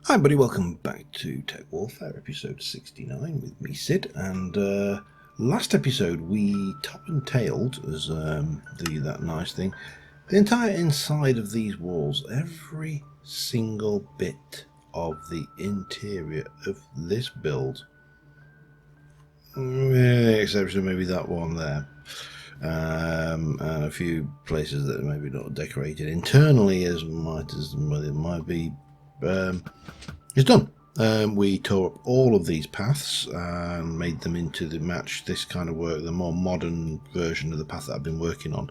Hi everybody, welcome back to TekWarfare episode 69 with me, Sid, and last episode we top and tailed, as that nice thing, the entire inside of these walls, every single bit of the interior of this build, except for maybe that one there, and a few places that are maybe not decorated internally as it might be. It's done. We tore up all of these paths and made them into the match this kind of work, the more modern version of the path that I've been working on.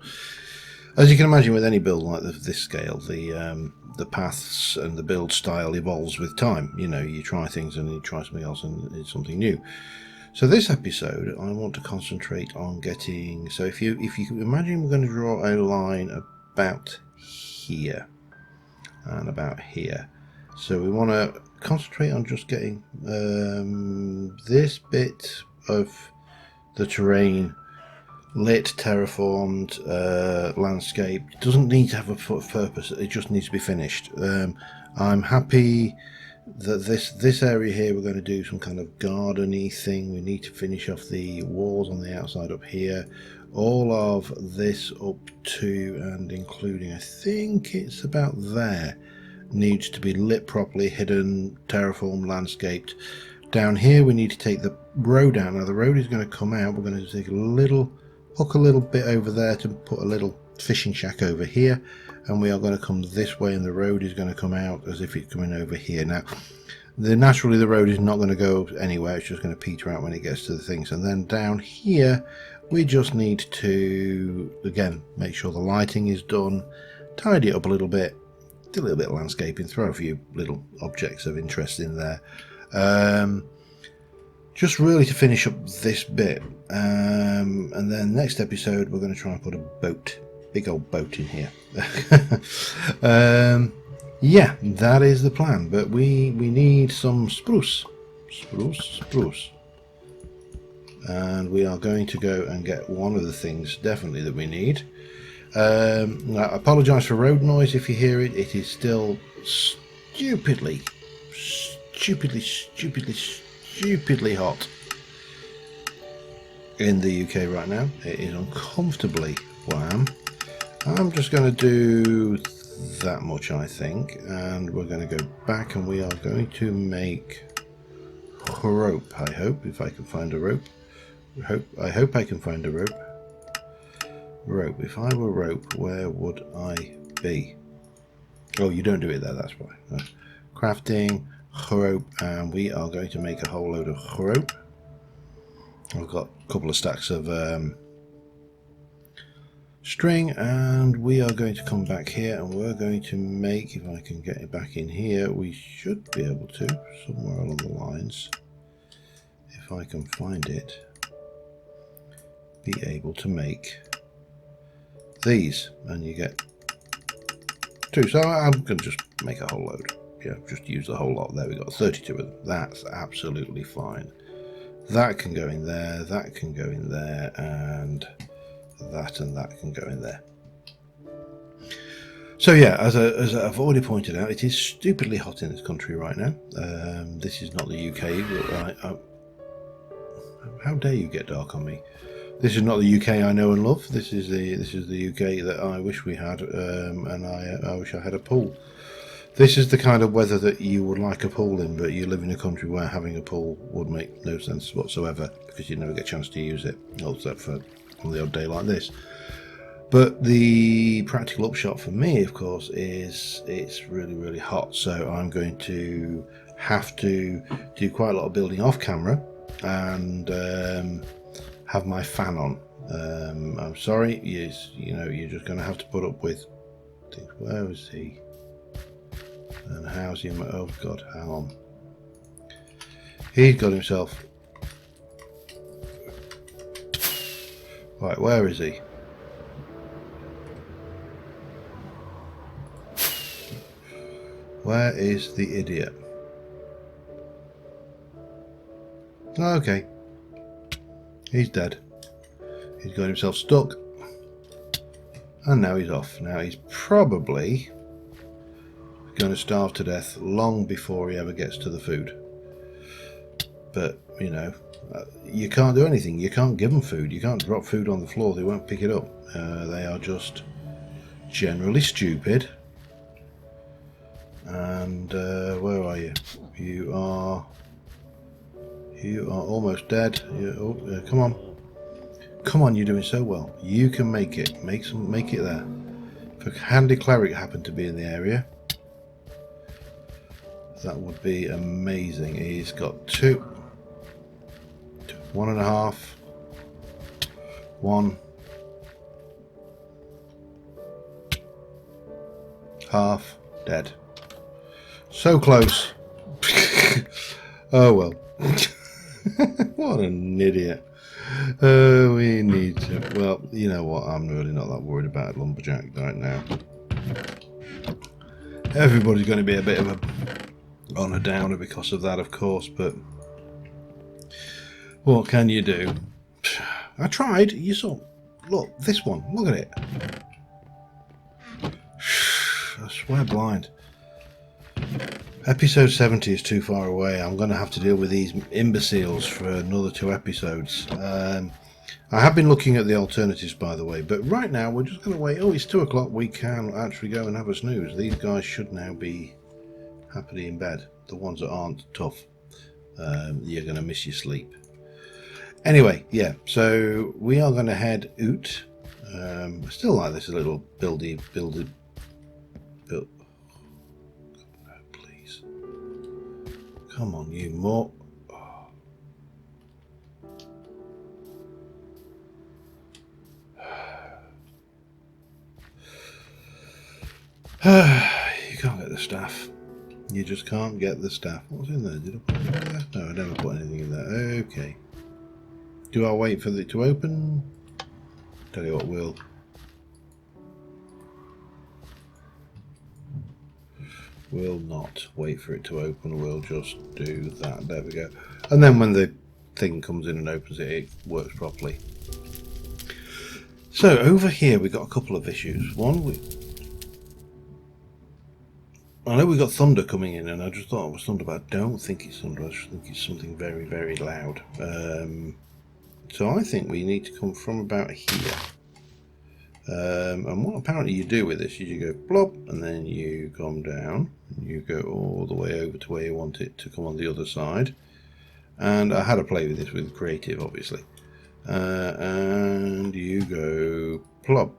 As you can imagine, with any build like this scale, the paths and the build style evolves with time. You know, you try things and you try something else and it's something new. So this episode, I want to concentrate on getting. So if you can imagine, we're going to draw a line about here and about here. So we want to concentrate on just getting this bit of the terrain lit, terraformed, landscape. It doesn't need to have a purpose, it just needs to be finished. I'm happy that this area here, we're going to do some kind of garden-y thing. We need to finish off the walls on the outside up here, all of this up to and including, I think it's about there, needs to be lit properly, hidden, terraformed, landscaped. Down here we need to take the road out. Now the road is going to come out. We're going to take hook a little bit over there to put a little fishing shack over here, and we are going to come this way, and the road is going to come out as if it's coming over here. Now naturally the road is not going to go anywhere, it's just going to peter out when it gets to the things. And then down here we just need to again make sure the lighting is done, tidy it up a little bit, do a little bit of landscaping, throw a few little objects of interest in there, just really to finish up this bit. And then next episode we're going to try and put a boat, big old boat in here. Yeah, that is the plan, but we need some spruce, and we are going to go and get one of the things definitely that we need. I apologise for road noise if you hear it. It is still stupidly hot in the UK right now. It is uncomfortably warm. I'm just going to do that much, I think, and we're going to go back and we are going to make rope. I hope, if I can find a rope. I hope I can find a rope. Rope. If I were rope, where would I be? Oh, you don't do it there, that's why. Crafting, rope, and we are going to make a whole load of rope. I've got a couple of stacks of string, and we are going to come back here and we're going to make, if I can get it back in here, we should be able to, somewhere along the lines, if I can find it, be able to make these, and you get two. So I'm going to just make a whole load. Yeah, just use the whole lot. There we got 32 of them. That's absolutely fine. That can go in there, that can go in there, and that can go in there. So yeah, as I've already pointed out, it is stupidly hot in this country right now. This is not the UK. How dare you get dark on me? This is not the UK I know and love. This is the UK that I wish we had, and I wish I had a pool. This is the kind of weather that you would like a pool in, but you live in a country where having a pool would make no sense whatsoever because you never get a chance to use it, except for on the odd day like this. But the practical upshot for me, of course, is it's really hot, so I'm going to have to do quite a lot of building off camera and have my fan on. I'm sorry, you know, you're just going to have to put up with things. Where is he? And how's he? Oh God, hang on. He's got himself. Right, where is he? Where is the idiot? Okay. He's dead. He's got himself stuck. And now he's off. Now he's probably going to starve to death long before he ever gets to the food. But, you know, you can't do anything. You can't give them food. You can't drop food on the floor. They won't pick it up. They are just generally stupid. And where are you? You are almost dead. Come on. Come on, you're doing so well. You can make it. Make it there. If a handy cleric happened to be in the area, that would be amazing. He's got 2, 1.5, 1, half, dead. So close. Oh well. What an idiot. We need to... Well, you know what? I'm really not that worried about Lumberjack right now. Everybody's going to be a bit of a on a downer because of that, of course, but what can you do? I tried. You saw. Look, this one. Look at it. I swear blind. Episode 70 is too far away. I'm going to have to deal with these imbeciles for another 2 episodes. I have been looking at the alternatives, by the way, but right now we're just going to wait. Oh, it's 2 o'clock. We can actually go and have a snooze. These guys should now be happily in bed. The ones that aren't tough. You're going to miss your sleep. Anyway, yeah, so we are going to head out. I still like this little build. Please. Come on, you more. Oh. You can't get the staff. You just can't get the staff. What's in there? Did I put anything in there? No, I never put anything in there. Okay. Do I wait for it to open? Tell you what, we'll not wait for it to open. We'll just do that. There we go. And then when the thing comes in and opens it, it works properly. So over here we've got a couple of issues. One, I know we got thunder coming in, and I just thought it was thunder, but I don't think it's thunder. I just think it's something very, very loud. So I think we need to come from about here. And what apparently you do with this is you go plop, and then you come down, and you go all the way over to where you want it to come on the other side. And I had a play with this with creative, obviously. And you go plop.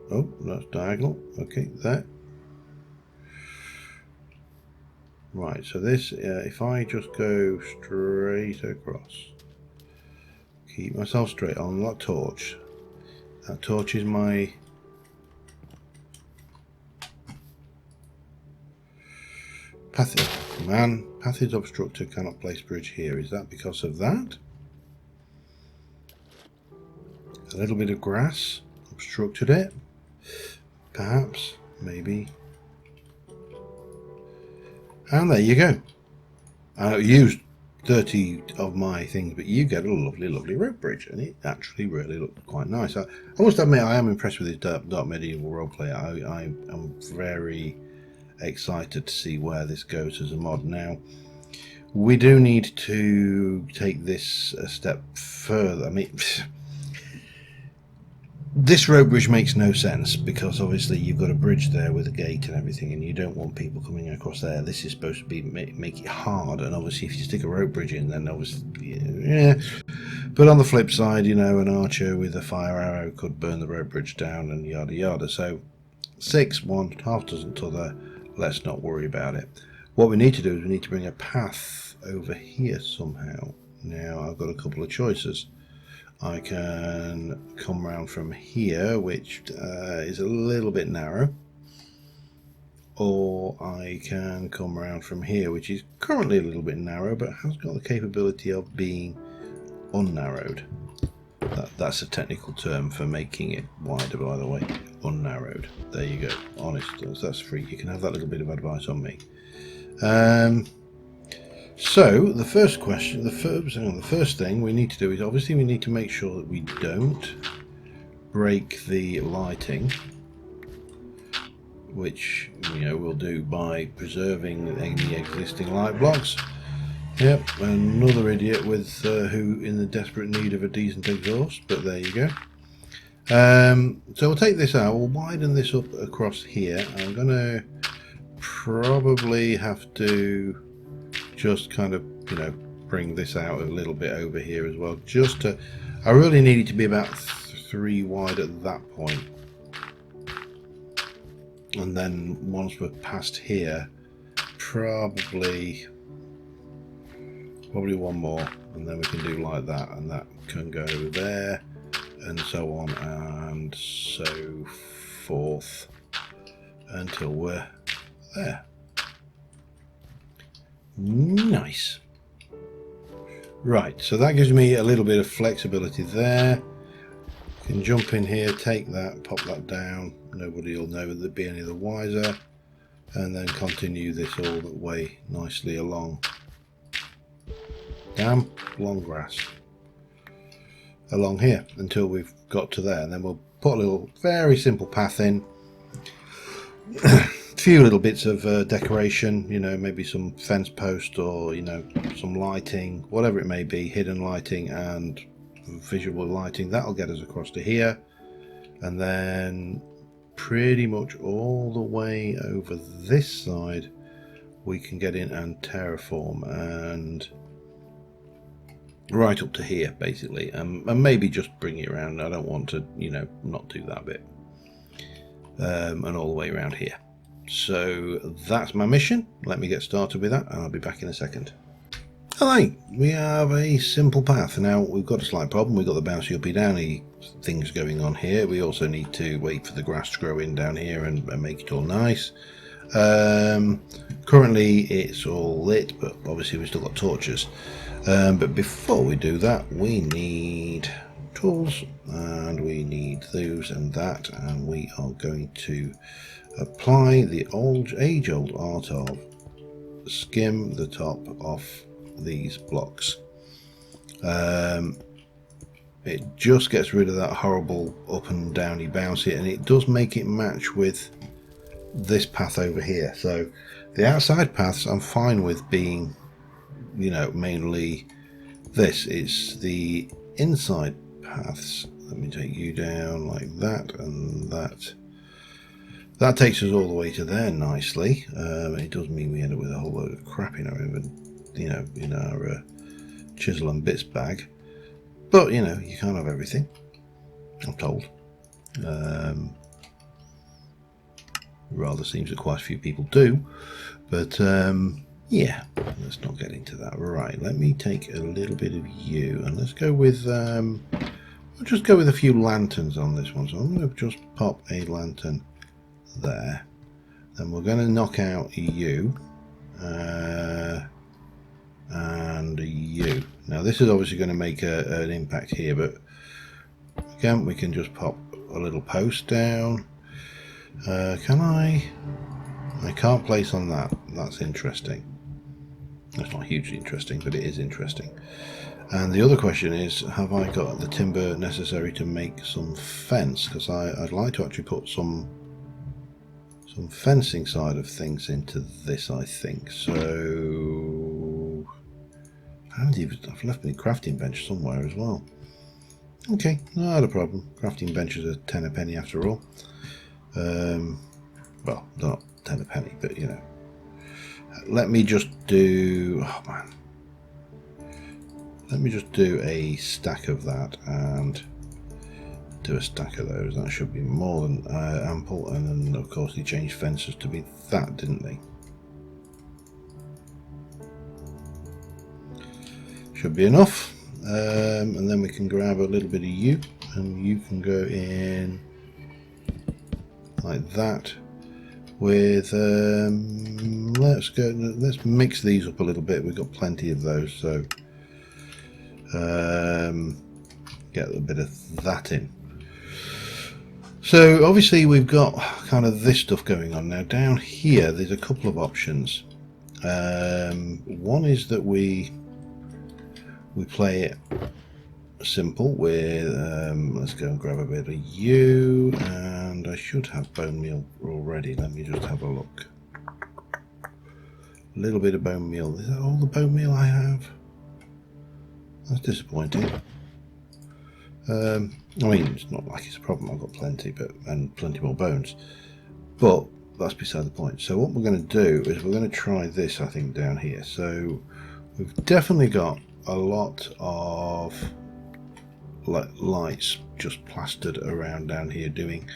Oh, that's diagonal. Okay, there. Right, so this, if I just go straight across, keep myself straight on that torch. That torch is my path. Man, path is obstructed, cannot place bridge here. Is that because of that? A little bit of grass obstructed it. Perhaps, maybe. And there you go. I used 30 of my things, but you get a lovely, lovely rope bridge, and it actually really looked quite nice. I must admit, I am impressed with this dark medieval roleplay. I am very excited to see where this goes as a mod. Now, we do need to take this a step further. I mean, this rope bridge makes no sense, because obviously you've got a bridge there with a gate and everything, and you don't want people coming across there. This is supposed to be make it hard, and obviously if you stick a rope bridge in, then obviously, yeah. But on the flip side, you know, an archer with a fire arrow could burn the rope bridge down, and yada yada. So 6, 1, half dozen t'other. Let's not worry about it. What we need to do is we need to bring a path over here somehow. Now I've got a couple of choices. I can come around from here, which is a little bit narrow, or I can come around from here, which is currently a little bit narrow, but has got the capability of being unnarrowed. That's a technical term for making it wider, by the way. Unnarrowed. There you go. Honest. That's free. You can have that little bit of advice on me. So the first question, the first thing we need to do is obviously we need to make sure that we don't break the lighting which we'll do by preserving any existing light blocks. Yep, another idiot with who in the desperate need of a decent exhaust, but there you go. So we'll take this out, we'll widen this up across here. I'm going to probably have to just kind of, bring this out a little bit over here as well. I really need it to be about 3 wide at that point. And then once we're past here, probably one more, and then we can do like that, and that can go there, and so on and so forth until we're there. Nice. Right, so that gives me a little bit of flexibility there. I can jump in here, take that, pop that down. Nobody will know that be any the wiser, and then continue this all the way nicely along. Damn long grass along here until we've got to there, and then we'll put a little very simple path in. A few little bits of decoration, maybe some fence post or some lighting, whatever it may be, hidden lighting and visual lighting. That'll get us across to here, and then pretty much all the way over this side we can get in and terraform, and right up to here basically, and maybe just bring it around. I don't want to not do that bit, and all the way around here. So that's my mission. Let me get started with that, and I'll be back in a second. Alright, we have a simple path. Now we've got a slight problem. We've got the bouncy uppy downy things going on here. We also need to wait for the grass to grow in down here and make it all nice. Currently it's all lit, but obviously we've still got torches. But before we do that, we need tools, and we need those and that, and we are going to apply the age-old art of skim the top off these blocks. It just gets rid of that horrible up and downy bouncy, and it does make it match with this path over here. So the outside paths I'm fine with being mainly this. It's the inside paths. Let me take you down like that, and that takes us all the way to there nicely. It does mean we end up with a whole load of crap in our chisel and bits bag, but you can't have everything, I'm told. Rather seems that quite a few people do, but yeah, let's not get into that. Right, let me take a little bit of you, and let's go with we'll just go with a few lanterns on this one. So I'm going to just pop a lantern there, then we're going to knock out you and you. Now this is obviously going to make an impact here, but again we can just pop a little post down. Can I can't place on that. That's interesting. That's not hugely interesting, but it is interesting. And the other question is, have I got the timber necessary to make some fence? Because I'd like to actually put some fencing side of things into this, I think. So I've left my crafting bench somewhere as well. Okay, not a problem. Crafting benches are 10 a penny after all. Well, not 10 a penny, but let me just do, oh man, let me just do a stack of that and do a stack of those. That should be more than ample. And then of course they changed fences to be that, didn't they? Should be enough. And then we can grab a little bit of you, and you can go in like that with let's mix these up a little bit. We've got plenty of those, so get a bit of that in. So obviously we've got kind of this stuff going on now. Down here there's a couple of options. One is that we play it simple with, let's go and grab a bit of you, and I should have bone meal already. Let me just have a look. A little bit of bone meal. Is that all the bone meal I have? That's disappointing. I mean, it's not like it's a problem. I've got plenty, and plenty more bones. But that's beside the point. So what we're going to do is we're going to try this, I think, down here. So we've definitely got a lot of lights just plastered around down here, doing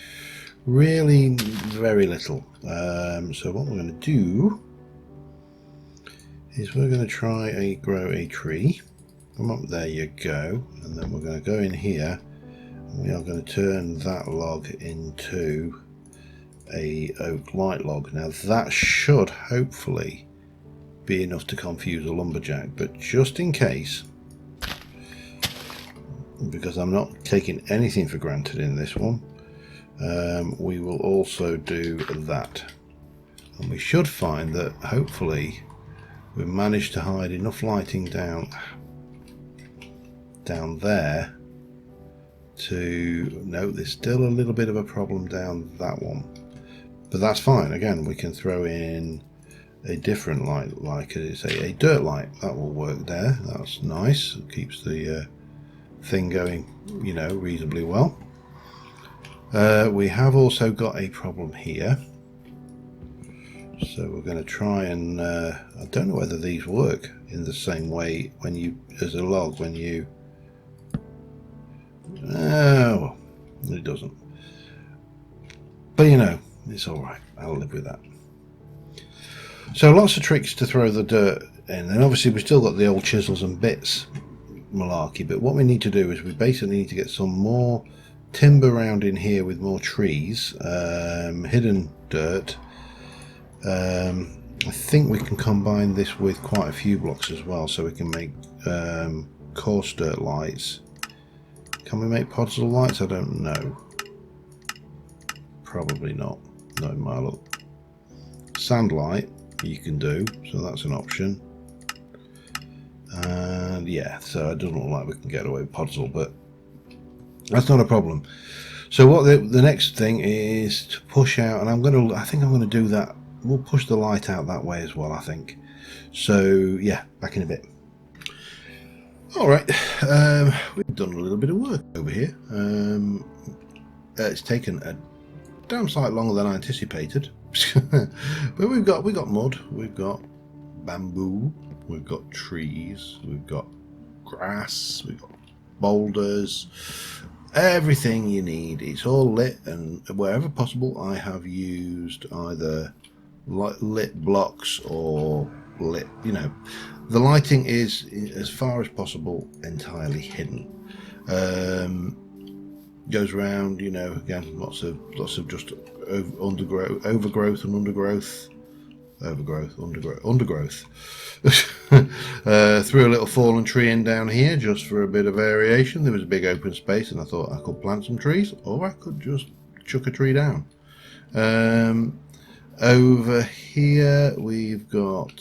really very little. So what we're going to do is we're going to try and grow a tree. Come up, there you go. And then we're going to go in here and we are going to turn that log into a oak light log. Now that should hopefully be enough to confuse a lumberjack, but just in case, because I'm not taking anything for granted in this one, we will also do that, and we should find that hopefully we managed to hide enough lighting down there to, no, there's still a little bit of a problem down that one, but that's fine. Again, we can throw in a different light, like a dirt light. That will work there. That's nice. It keeps the thing going, you know, reasonably well. We have also got a problem here, so we're going to try and I don't know whether these work in the same way when you, as a log, when you well, it doesn't, but you know, it's all right. I'll live with that. So lots of tricks to throw the dirt in, and obviously we've still got the old chisels and bits malarkey, but what we need to do is we basically need to get some more timber around in here with more trees, hidden dirt. I think we can combine this with quite a few blocks as well, so we can make coarse dirt lights. Can we make podzol lights? I don't know. Probably not. Not in my look. Sand light you can do, so that's an option. And yeah, so it doesn't look like we can get away with podzol, but that's not a problem. So what the next thing is to push out, and I think I'm gonna do that. We'll push the light out that way as well, I think. So yeah, back in a bit. All right, we've done a little bit of work over here. It's taken a damn sight longer than I anticipated, but we've got mud, we've got bamboo, we've got trees, we've got grass, we've got boulders, everything you need. It's all lit, and wherever possible I have used either lit blocks or lit, you know, the lighting is, as far as possible, entirely hidden. Goes around, you know, again, lots of just overgrowth and undergrowth. Threw a little fallen tree in down here just for a bit of variation. There was a big open space, and I thought I could plant some trees, or I could just chuck a tree down. Over here we've got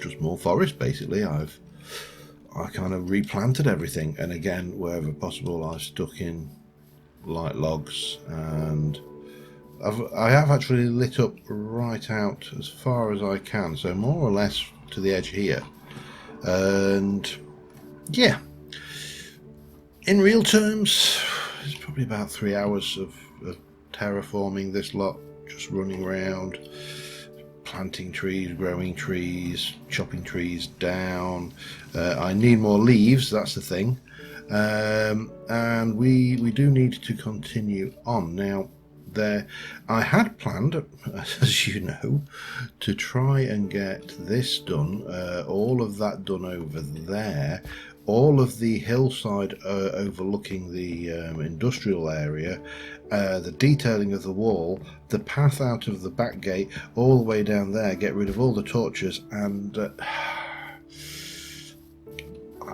just more forest. Basically, I kind of replanted everything, and again, wherever possible, I've stuck in light logs, and I have actually lit up right out as far as I can, so more or less to the edge here. And yeah, in real terms, it's probably about 3 hours of terraforming this lot, just running around, planting trees, growing trees, chopping trees down. I need more leaves, that's the thing. And we do need to continue on. Now, I had planned, as you know, to try and get this done, all of that done over there, all of the hillside overlooking the industrial area, the detailing of the wall, the path out of the back gate, all the way down there, get rid of all the torches, and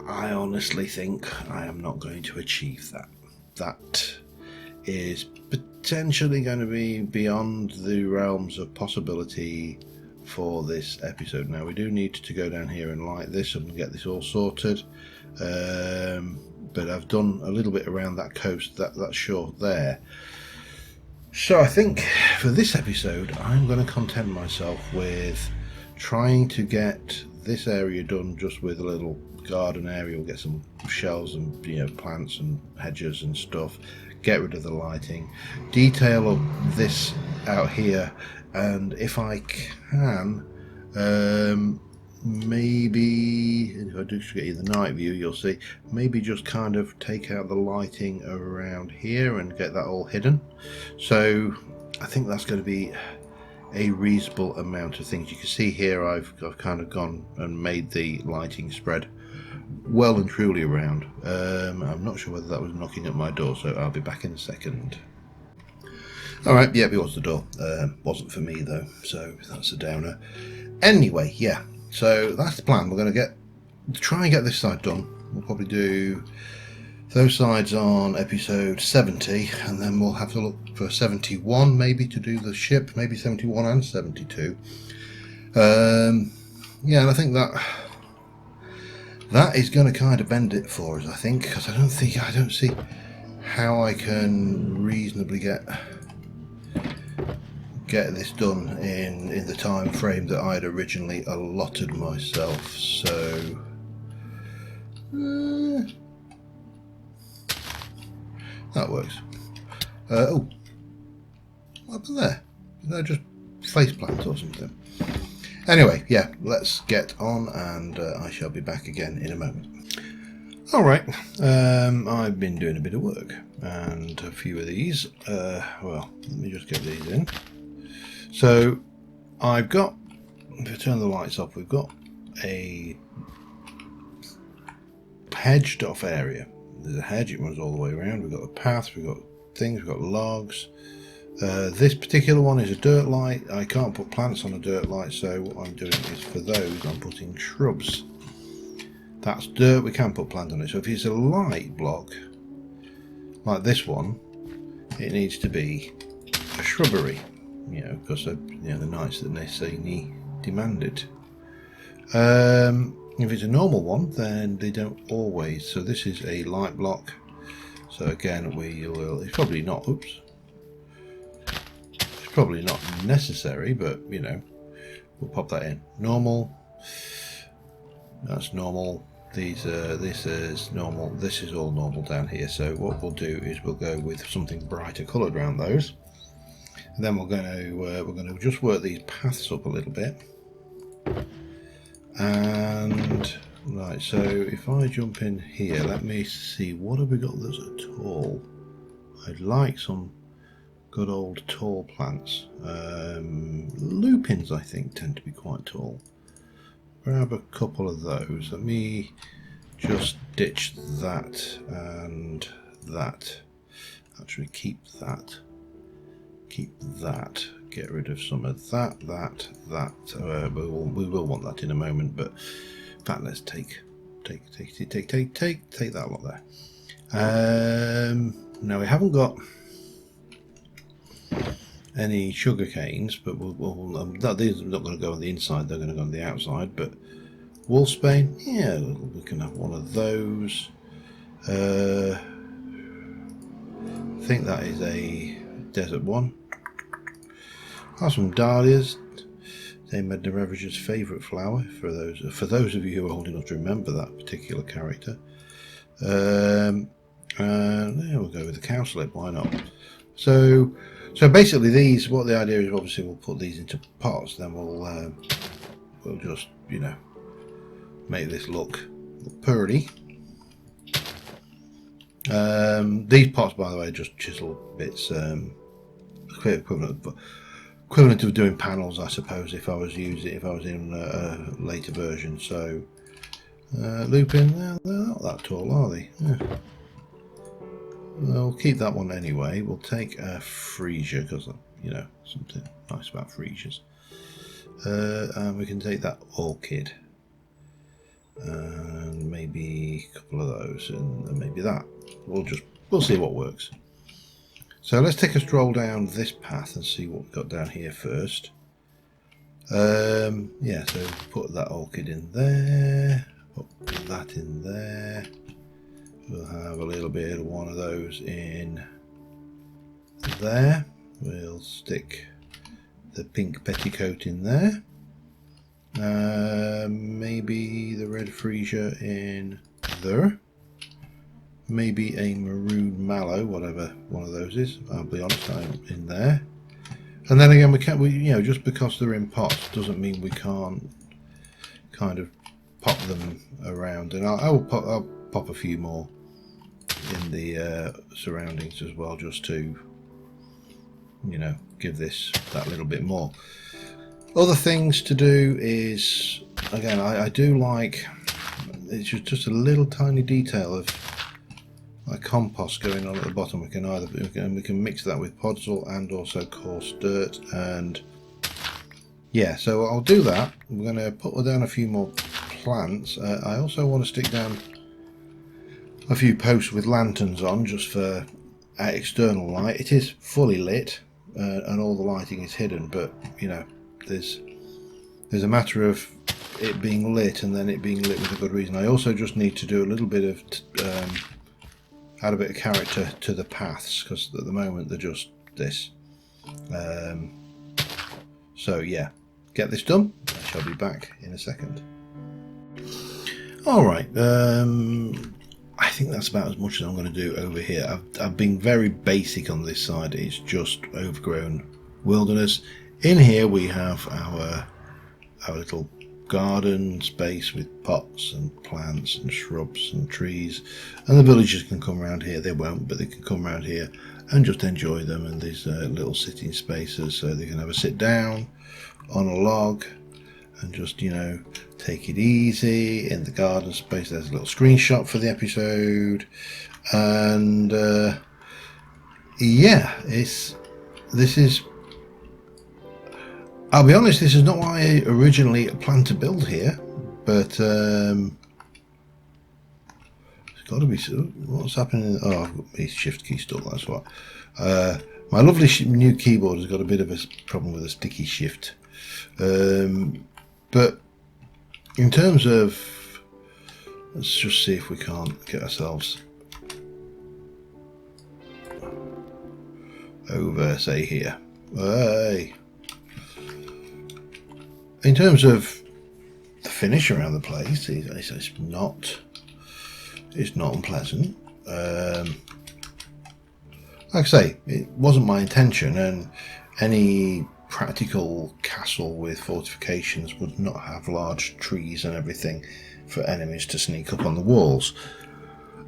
I honestly think I am not going to achieve that. That is potentially going to be beyond the realms of possibility for this episode. Now we do need to go down here and light this and get this all sorted, but I've done a little bit around that coast, that shore there. So I think for this episode I'm going to content myself with trying to get this area done just with a little garden area. We'll get some shells and, you know, plants and hedges and stuff, get rid of the lighting, detail of this out here, and if I can, maybe if I do get you the night view, you'll see, maybe just kind of take out the lighting around here and get that all hidden. So I think that's going to be a reasonable amount of things. You can see here I've kind of gone and made the lighting spread well and truly around. I'm not sure whether that was knocking at my door, so I'll be back in a second. Alright, yeah, it was the door. Wasn't for me though, so that's a downer. Anyway, yeah, so that's the plan. We're going to try and get this side done. We'll probably do those sides on episode 70, and then we'll have to look for 71 maybe to do the ship, maybe 71 and 72. Yeah, and I think that is going to kind of bend it for us, I think, because I don't see how I can reasonably get this done in the time frame that I had originally allotted myself. So that works. Oh, what happened there? Did I just faceplant or something? Anyway, yeah, let's get on, and I shall be back again in a moment. Alright, I've been doing a bit of work, and a few of these, well, let me just get these in. So, I've got, if I turn the lights off, we've got a hedged off area. There's a hedge, it runs all the way around. We've got a path, we've got things, we've got logs. This particular one is a dirt light. I can't put plants on a dirt light, so what I'm doing is for those I'm putting shrubs. That's dirt, we can put plants on it. So if it's a light block like this one, it needs to be a shrubbery, you know, because you know, the nights that they say demand it. If it's a normal one, then they don't always. So this is a light block. So again, we will. It's probably not. Oops. It's probably not necessary, but you know, we'll pop that in. Normal. That's normal. These. This is normal. This is all normal down here. So what we'll do is we'll go with something brighter coloured around those. And then we're going to just work these paths up a little bit. And right, so if I jump in here, let me see, what have we got that's tall? I'd like some good old tall plants. Lupins, I think, tend to be quite tall. Grab a couple of those. Let me just ditch that and that. Actually, keep that. Keep that. Get rid of some of that. We will want that in a moment, but in fact, let's take that lot there. Now we haven't got any sugar canes, but these are not going to go on the inside; they're going to go on the outside. But wolfsbane, yeah, we can have one of those. I think that is a desert one. Have some dahlias. Dame Edna Ravager's favourite flower, for those of you who are old enough to remember that particular character. And there we'll go with the cowslip, why not? So basically these, what the idea is, obviously we'll put these into pots, then we'll just, you know, make this look pretty. These pots, by the way, are just chisel bits, equivalent of doing panels, I suppose, if I was in a later version. So lupin, they're not that tall, are they? Yeah. We'll keep that one anyway. We'll take a freesia, because you know, something nice about freesias. And we can take that orchid, and maybe a couple of those, and maybe that. We'll see what works. So let's take a stroll down this path and see what we've got down here first. Yeah, so put that orchid in there, put that in there. We'll have a little bit of one of those in there. We'll stick the pink petticoat in there. Maybe the red freesia in there. Maybe a maroon mallow, whatever one of those is. I'll be honest, I'm in there. And then again, you know, just because they're in pots doesn't mean we can't kind of pop them around. And I'll pop a few more in the surroundings as well, just to, you know, give this that little bit more. Other things to do is, again, I do like, it's just a little tiny detail of like compost going on at the bottom. We can mix that with podzol and also coarse dirt, and yeah, so I'll do that. We're going to put down a few more plants. I also want to stick down a few posts with lanterns on, just for external light. It is fully lit, and all the lighting is hidden, but you know, there's a matter of it being lit and then it being lit with a good reason. I also just need to do a little bit of add a bit of character to the paths, because at the moment they're just this. So yeah, get this done. I shall be back in a second. Alright, I think that's about as much as I'm going to do over here. I've been very basic on this side. It's just overgrown wilderness. In here we have our little garden space with pots and plants and shrubs and trees, and the villagers can come around here. They won't, but they can come around here and just enjoy them, and these little sitting spaces, so they can have a sit down on a log and just, you know, take it easy in the garden space. There's a little screenshot for the episode, and yeah, this is, I'll be honest, this is not what I originally planned to build here, but it's got to be. What's happening? Oh, I've got my shift key stuck, that's what. My lovely new keyboard has got a bit of a problem with a sticky shift. But in terms of, let's just see if we can't get ourselves over, say, here. Hey. In terms of the finish around the place, it's not unpleasant. Like I say, it wasn't my intention, and any practical castle with fortifications would not have large trees and everything for enemies to sneak up on the walls.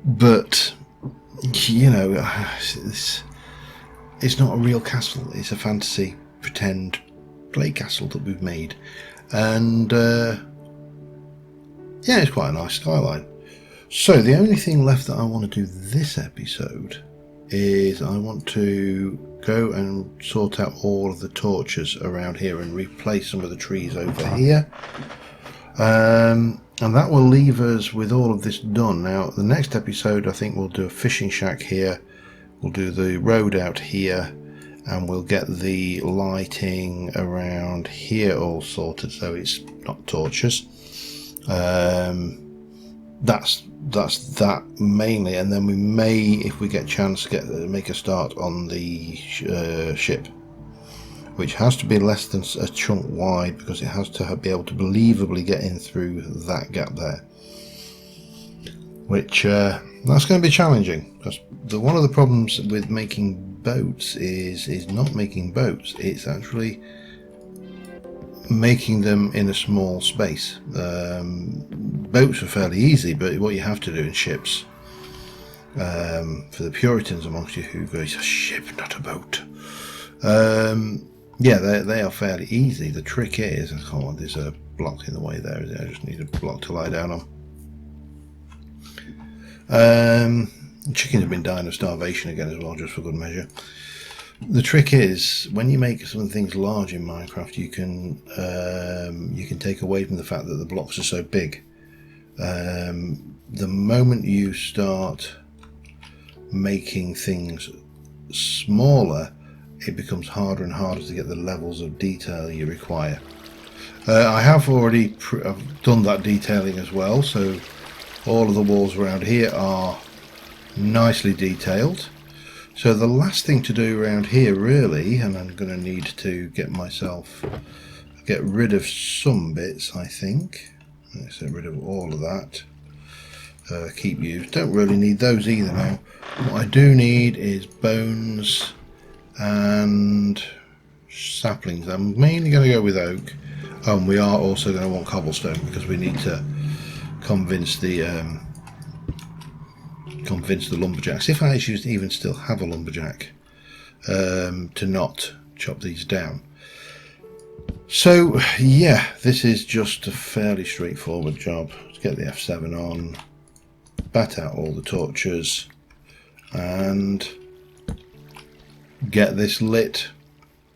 But you know, it's not a real castle. It's a fantasy pretend play castle that we've made, and yeah, it's quite a nice skyline. So the only thing left that I want to do this episode is I want to go and sort out all of the torches around here and replace some of the trees over here, and that will leave us with all of this done. Now the next episode I think we'll do a fishing shack here, we'll do the road out here, and we'll get the lighting around here all sorted so it's not torches. That's that mainly, and then we may, if we get a chance, make a start on the ship, which has to be less than a chunk wide, because it has to be able to believably get in through that gap there, which that's going to be challenging, because one of the problems with making boats is not making boats, it's actually making them in a small space. Boats are fairly easy, but what you have to do in ships, for the Puritans amongst you who go, it's a ship, not a boat, yeah, they are fairly easy. The trick is, oh, there's a block in the way there, I just need a block to lie down on. Chickens have been dying of starvation again as well, just for good measure. The trick is, when you make some things large in Minecraft, you can take away from the fact that the blocks are so big. The moment you start making things smaller, it becomes harder and harder to get the levels of detail you require. I have already I've done that detailing as well, so all of the walls around here are nicely detailed. So the last thing to do around here really, and I'm going to need to get rid of some bits, I think. Let's get rid of all of that. Keep used. Don't really need those either now. What I do need is bones and saplings. I'm mainly going to go with oak. And we are also going to want cobblestone because we need to convince the lumberjacks, if I even still have a lumberjack, to not chop these down. So yeah, this is just a fairly straightforward job. Let's get the F7 on, bat out all the torches, and get this lit.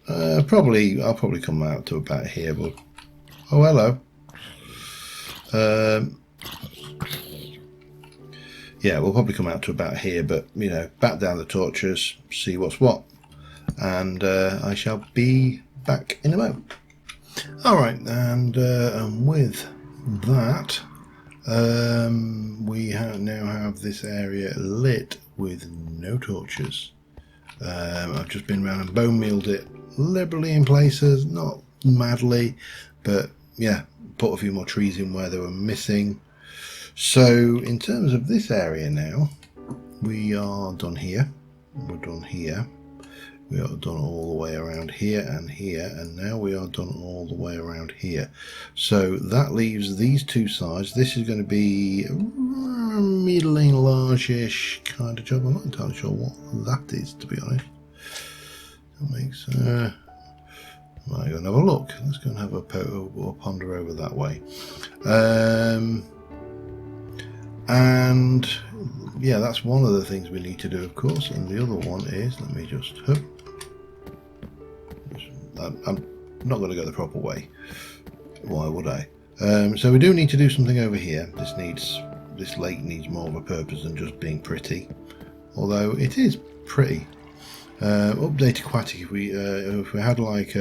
I'll probably come out to about here, but oh hello. Yeah, we'll probably come out to about here, but you know, bat down the torches, see what's what, and I shall be back in a moment. Alright, and with that, we now have this area lit with no torches. I've just been around and bone mealed it liberally in places, not madly, but yeah, put a few more trees in where they were missing. So in terms of this area now, we are done here, we're done here, we are done all the way around here, and now we are done all the way around here. So that leaves these two sides. This is going to be a middling, large-ish kind of job. I'm not entirely sure what that is, to be honest. That makes... might go and have a look. Let's go and have a ponder over that way. And yeah, that's one of the things we need to do, of course. And the other one is, let me just I'm not going to go the proper way. Why would I? So we do need to do something over here. This lake needs more of a purpose than just being pretty, although it is pretty. Update aquatic. If we had like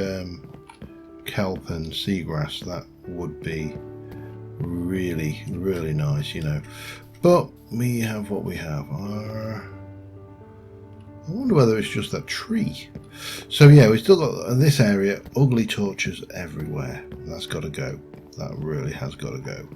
kelp and seagrass, that would be really, really nice, you know. But we have what we have. I wonder whether it's just that tree. So yeah, we've still got this area, ugly torches everywhere. That's got to go. That really has got to go.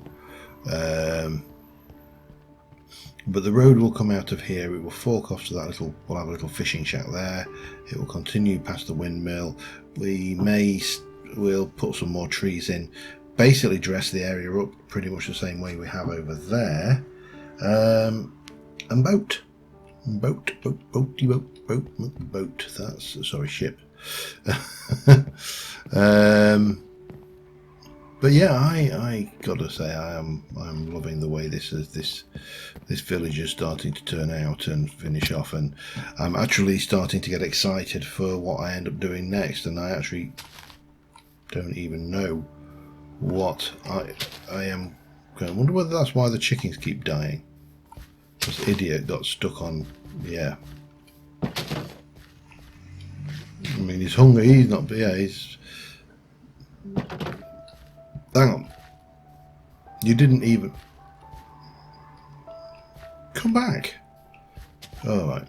But the road will come out of here. It will fork off to that little. We'll have a little fishing shack there. It will continue past the windmill. We'll put some more trees in. Basically dress the area up pretty much the same way we have over there. And boat. That's, sorry, ship. But yeah, I gotta say I'm loving the way this village is starting to turn out and finish off, and I'm actually starting to get excited for what I end up doing next, and I actually don't even know what I am going. I wonder whether that's why the chickens keep dying. This idiot got stuck on, yeah. I mean, he's hungry, he's not, but yeah, he's... Hang on. You didn't even... Come back. Alright.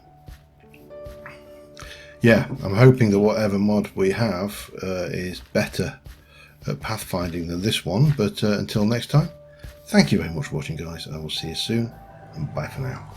Yeah, I'm hoping that whatever mod we have is better at pathfinding than this one, but until next time, thank you very much for watching, guys. I will see you soon, and bye for now.